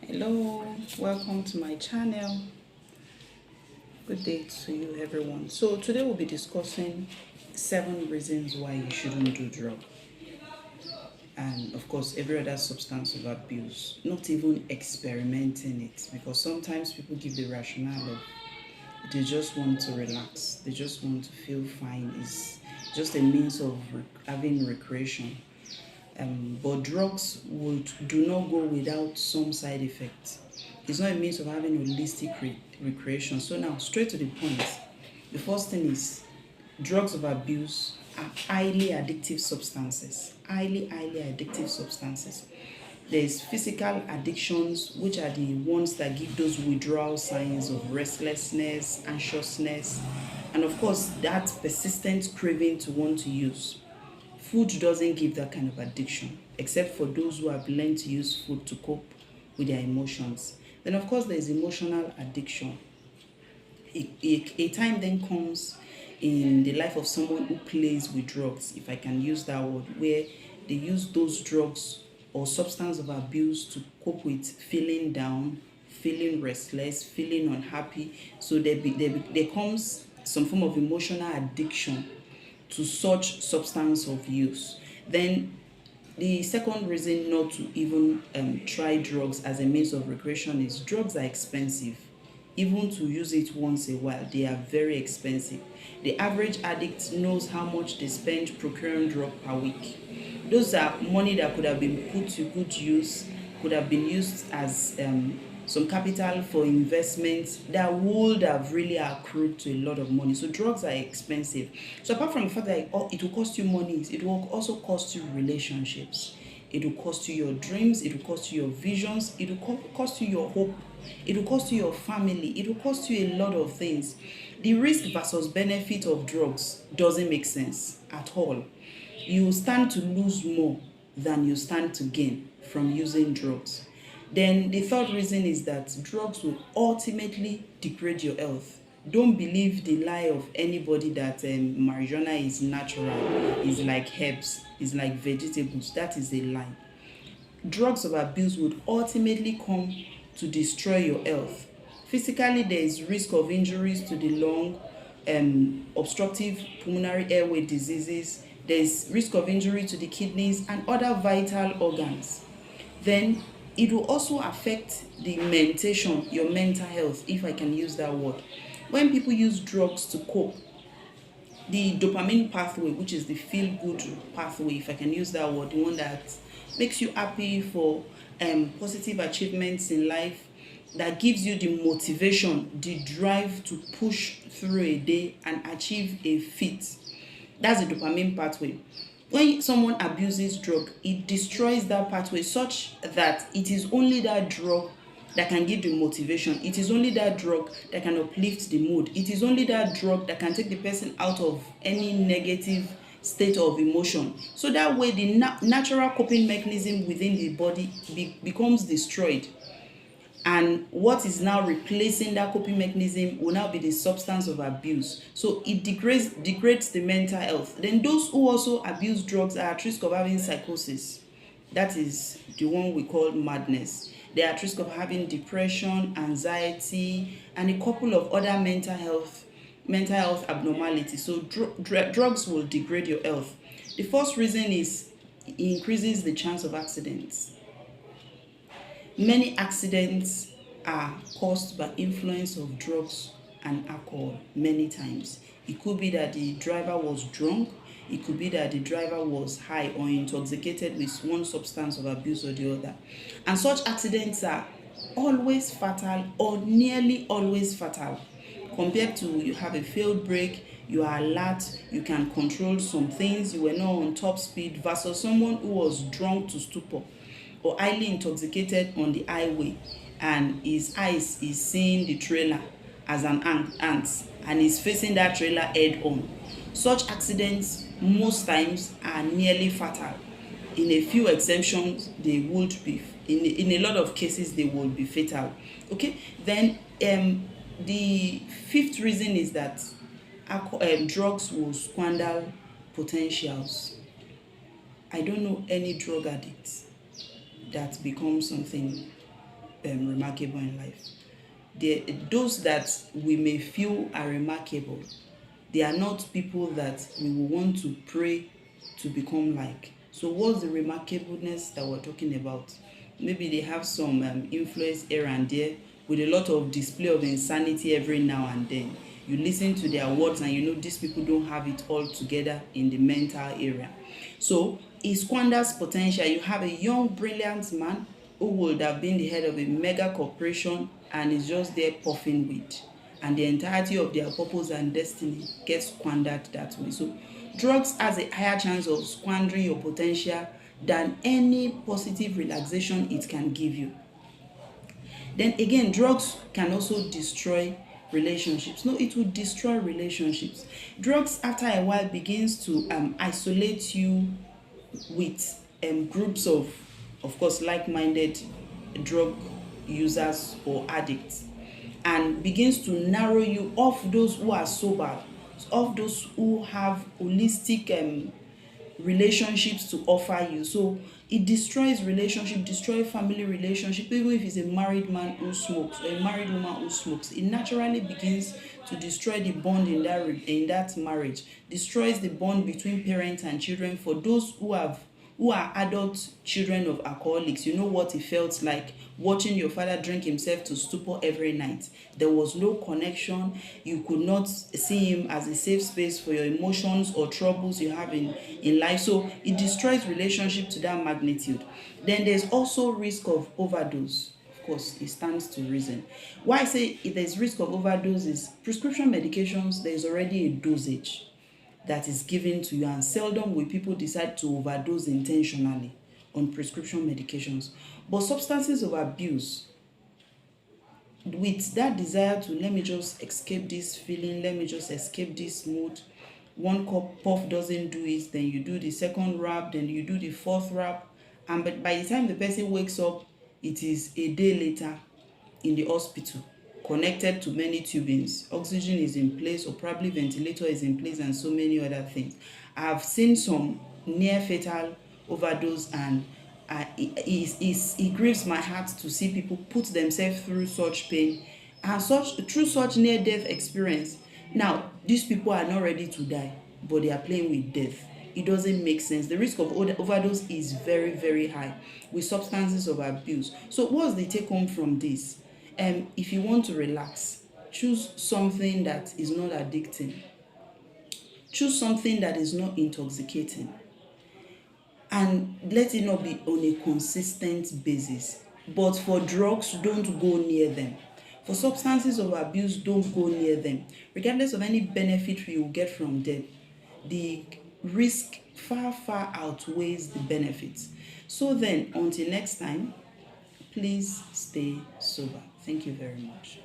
Hello, welcome to my channel. Good day to you, everyone. So today we'll be discussing 7 reasons why you shouldn't do drug, and of course every other substance of abuse. Not even experimenting it, because sometimes people give the rationale of they just want to relax, they just want to feel fine. It's just a means of having recreation. But drugs would do not go without some side effects. It's not a means of having holistic recreation. So now, straight to the point. The first thing is drugs of abuse are highly addictive substances. Highly addictive substances. There's physical addictions, which are the ones that give those withdrawal signs of restlessness, anxiousness, and of course, that persistent craving to want to use. Food doesn't give that kind of addiction, except for those who have learned to use food to cope with their emotions. Then, of course, there is emotional addiction. A time then comes in the life of someone who plays with drugs, if I can use that word, where they use those drugs or substance of abuse to cope with feeling down, feeling restless, feeling unhappy. So there comes some form of emotional addiction to such substance of use. Then the second reason not to even try drugs as a means of recreation is drugs are expensive. Even to use it once a while, they are very expensive. The average addict knows how much they spend procuring drug per week. Those are money that could have been put to good use, could have been used as some capital for investments that would have really accrued to a lot of money. So drugs are expensive. So apart from the fact that it will cost you money, it will also cost you relationships. It will cost you your dreams, it will cost you your visions, it will cost you your hope, it will cost you your family, it will cost you a lot of things. The risk versus benefit of drugs doesn't make sense at all. You stand to lose more than you stand to gain from using drugs. Then the third reason is that drugs will ultimately degrade your health. Don't believe the lie of anybody that marijuana is natural, is like herbs, is like vegetables. That is a lie. Drugs of abuse would ultimately come to destroy your health. Physically, there is risk of injuries to the lung, obstructive pulmonary airway diseases. There is risk of injury to the kidneys and other vital organs. Then it will also affect the mentation, your mental health, if I can use that word. When people use drugs to cope, the dopamine pathway, which is the feel good pathway, if I can use that word, the one that makes you happy for positive achievements in life, that gives you the motivation, the drive to push through a day and achieve a feat. That's the dopamine pathway. When someone abuses drug, it destroys that pathway such that it is only that drug that can give the motivation. It is only that drug that can uplift the mood. It is only that drug that can take the person out of any negative state of emotion. So that way the natural coping mechanism within the body becomes destroyed. And what is now replacing that coping mechanism will now be the substance of abuse. So it degrades the mental health. Then those who also abuse drugs are at risk of having psychosis. That is the one we call madness. They are at risk of having depression, anxiety, and a couple of other mental health abnormalities. So drugs will degrade your health. The first reason is it increases the chance of accidents. Many accidents are caused by influence of drugs and alcohol many times. It could be that the driver was drunk, it could be that the driver was high or intoxicated with one substance of abuse or the other. And such accidents are always fatal or nearly always fatal. Compared to you have a failed brake, you are alert, you can control some things, you were not on top speed, versus someone who was drunk to stupor or highly intoxicated on the highway, and his eyes is seeing the trailer as an ant and is facing that trailer head on. Such accidents most times are nearly fatal. In a few exceptions, they would be, in a lot of cases, they will be fatal. Okay, then the fifth reason is that drugs will squander potentials. I don't know any drug addict that becomes something remarkable in life. Those that we may feel are remarkable, they are not people that we will want to pray to become like. So what's the remarkableness that we're talking about? Maybe they have some influence here and there with a lot of display of insanity every now and then. You listen to their words and you know these people don't have it all together in the mental area. So it squanders potential. You have a young brilliant man who would have been the head of a mega corporation and is just there puffing weed, and the entirety of their purpose and destiny gets squandered that way. So drugs has a higher chance of squandering your potential than any positive relaxation it can give you. Then again, drugs can also destroy relationships. No, it will destroy relationships. Drugs after a while begins to isolate you with groups of course, like-minded drug users or addicts, and begins to narrow you off those who are sober, off those who have holistic relationships to offer you. So it destroys relationship, destroy family relationship. Even if it's a married man who smokes or a married woman who smokes, it naturally begins to destroy the bond in that marriage, destroys the bond between parents and children. For those who are adult children of alcoholics, you know what it felt like watching your father drink himself to stupor every night. There was no connection. You could not see him as a safe space for your emotions or troubles you have in life. So it destroys relationship to that magnitude. Then there's also risk of overdose. Of course, it stands to reason. Why I say if there's risk of overdose is prescription medications, there's already a dosage that is given to you, and seldom will people decide to overdose intentionally on prescription medications. But substances of abuse, with that desire to let me just escape this feeling, let me just escape this mood, one cup puff doesn't do it, then you do the second wrap, then you do the fourth wrap, and but by the time the person wakes up, it is a day later in the hospital, connected to many tubings. Oxygen is in place, or probably ventilator is in place, and so many other things. I've seen some near fatal overdose, and it grieves my heart to see people put themselves through such pain and through such near death experience. Now these people are not ready to die, but they are playing with death. It doesn't make sense. The risk of overdose is very, very high with substances of abuse. So what's the take home from this? If you want to relax, choose something that is not addicting. Choose something that is not intoxicating. And let it not be on a consistent basis. But for drugs, don't go near them. For substances of abuse, don't go near them. Regardless of any benefit you will get from them, the risk far, far outweighs the benefits. So then, until next time, please stay sober. Thank you very much.